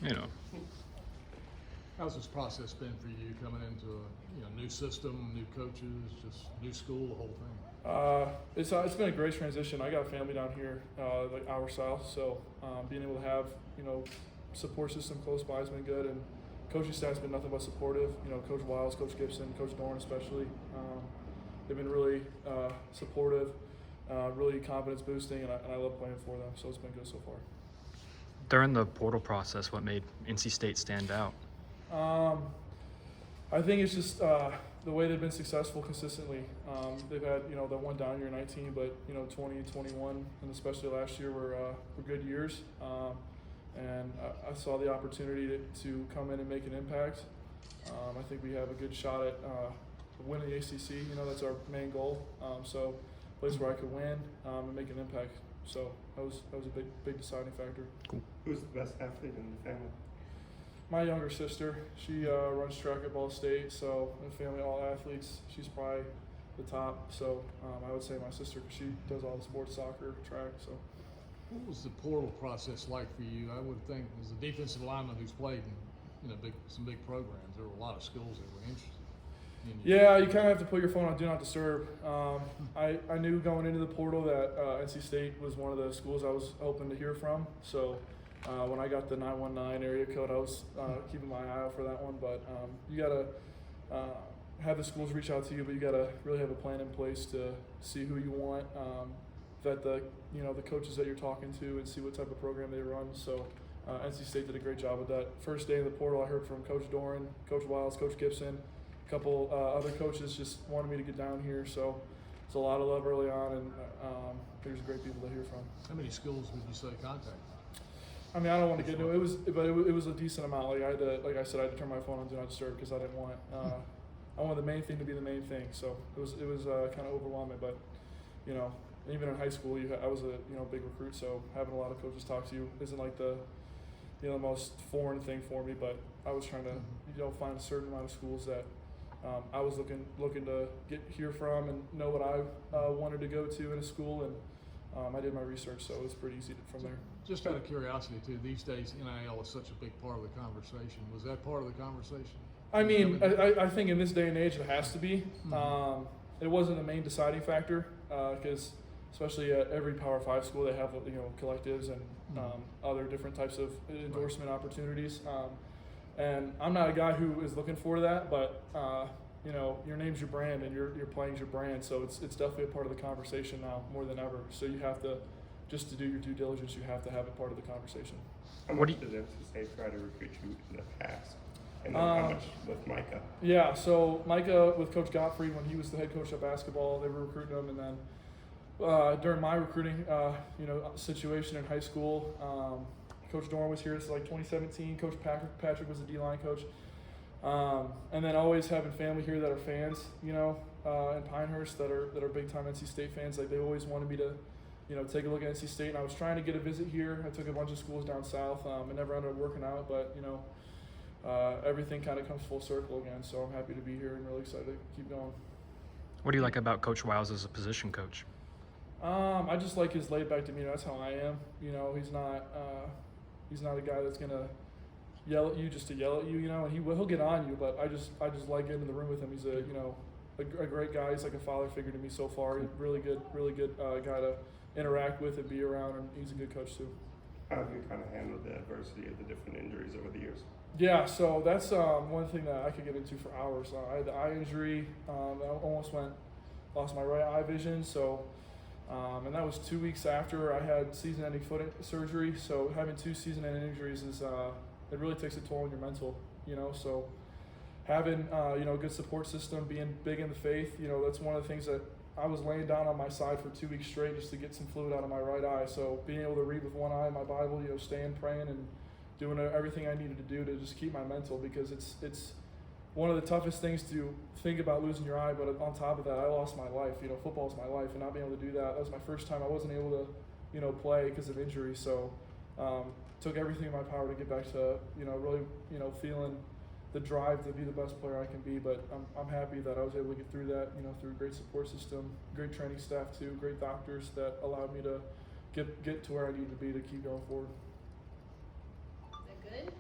you know. How's this process been for you coming into a new system, new coaches, just new school, the whole thing? It's been a great transition. I got family down here, like our south, so being able to have support system close by has been good, and coaching staff's been nothing but supportive. Coach Wiles, Coach Gibson, Coach Dorn especially. They've been really supportive, really confidence boosting, and I love playing for them. So it's been good so far. During the portal process, what made NC State stand out? I think it's just the way they've been successful consistently. They've had that one down year 19, but 20, 21, and especially last year were good years. And I saw the opportunity to come in and make an impact. I think we have a good shot at winning the ACC. That's our main goal. So a place where I could win and make an impact. So that was a big deciding factor. Cool. Who's the best athlete in the family? My younger sister. She runs track at Ball State. So in the family, all athletes. She's probably the top. So I would say my sister, because she does all the sports, soccer, track. So. What was the portal process like for you? I would think as a defensive lineman who's played in some big programs, there were a lot of schools that were interested in you. Yeah, you kind of have to put your phone on Do Not Disturb. I knew going into the portal that NC State was one of the schools I was hoping to hear from. So when I got the 919 area code, I was keeping my eye out for that one. But you got to have the schools reach out to you, but you got to really have a plan in place to see who you want. Vet the coaches that you're talking to and see what type of program they run. So NC State did a great job with that. First day in the portal, I heard from Coach Doran, Coach Wiles, Coach Gibson, a couple other coaches just wanted me to get down here. So it's a lot of love early on, and there's great people to hear from. How many schools would you say contacted? I mean, I don't want to get into it. It was a decent amount. Like I said, I had to turn my phone on Do Not Disturb because I didn't want. I wanted the main thing to be the main thing. So it was kind of overwhelming, but even in high school, I was a big recruit, so having a lot of coaches talk to you isn't like the most foreign thing for me. But I was trying to find a certain amount of schools that I was looking to hear from and know what I wanted to go to in a school, and I did my research, so it was pretty easy from there. Just out of curiosity too, these days NIL is such a big part of the conversation. Was that part of the conversation? I mean, I think in this day and age it has to be. It wasn't the main deciding factor because. Especially at every Power 5 school, they have collectives and other different types of endorsement opportunities. And I'm not a guy who is looking for that, but your name's your brand and your playing's your brand, so it's definitely a part of the conversation now more than ever. So you have to, just to do your due diligence, you have to have it part of the conversation. How much did NC State try to recruit you in the past? And then how much with Micah? Yeah, so Micah with Coach Gottfried, when he was the head coach of basketball, they were recruiting him, and then during my recruiting, situation in high school, Coach Dorn was here. It's like 2017. Coach Patrick was the D-line coach, and then always having family here that are fans, in Pinehurst that are big-time NC State fans. Like they always wanted me to, take a look at NC State. And I was trying to get a visit here. I took a bunch of schools down south. It never ended up working out, but everything kind of comes full circle again. So I'm happy to be here and really excited to keep going. What do you like about Coach Wiles as a position coach? I just like his laid-back demeanor. That's how I am. He's not a guy that's gonna yell at you just to yell at you. And he'll get on you. But I just like getting in the room with him. He's a great guy. He's like a father figure to me so far. He's really good guy to interact with and be around. And he's a good coach too. How have you kind of handled the adversity of the different injuries over the years? Yeah, so that's one thing that I could get into for hours. I had the eye injury. I almost lost my right eye vision. So. And that was 2 weeks after I had season-ending foot surgery. So having 2 season-ending injuries is it really takes a toll on your mental. So having a good support system, being big in the faith, that's one of the things that I was laying down on my side for 2 weeks straight just to get some fluid out of my right eye. So being able to read with one eye in my Bible, staying, praying, and doing everything I needed to do to just keep my mental, because it's one of the toughest things to think about losing your eye, but on top of that, I lost my life. Football's my life, and not being able to do that was my first time I wasn't able to, play because of injury. So, took everything in my power to get back to, really, feeling the drive to be the best player I can be. But I'm happy that I was able to get through that, through a great support system, great training staff too, great doctors that allowed me to get to where I need to be to keep going forward. Is that good?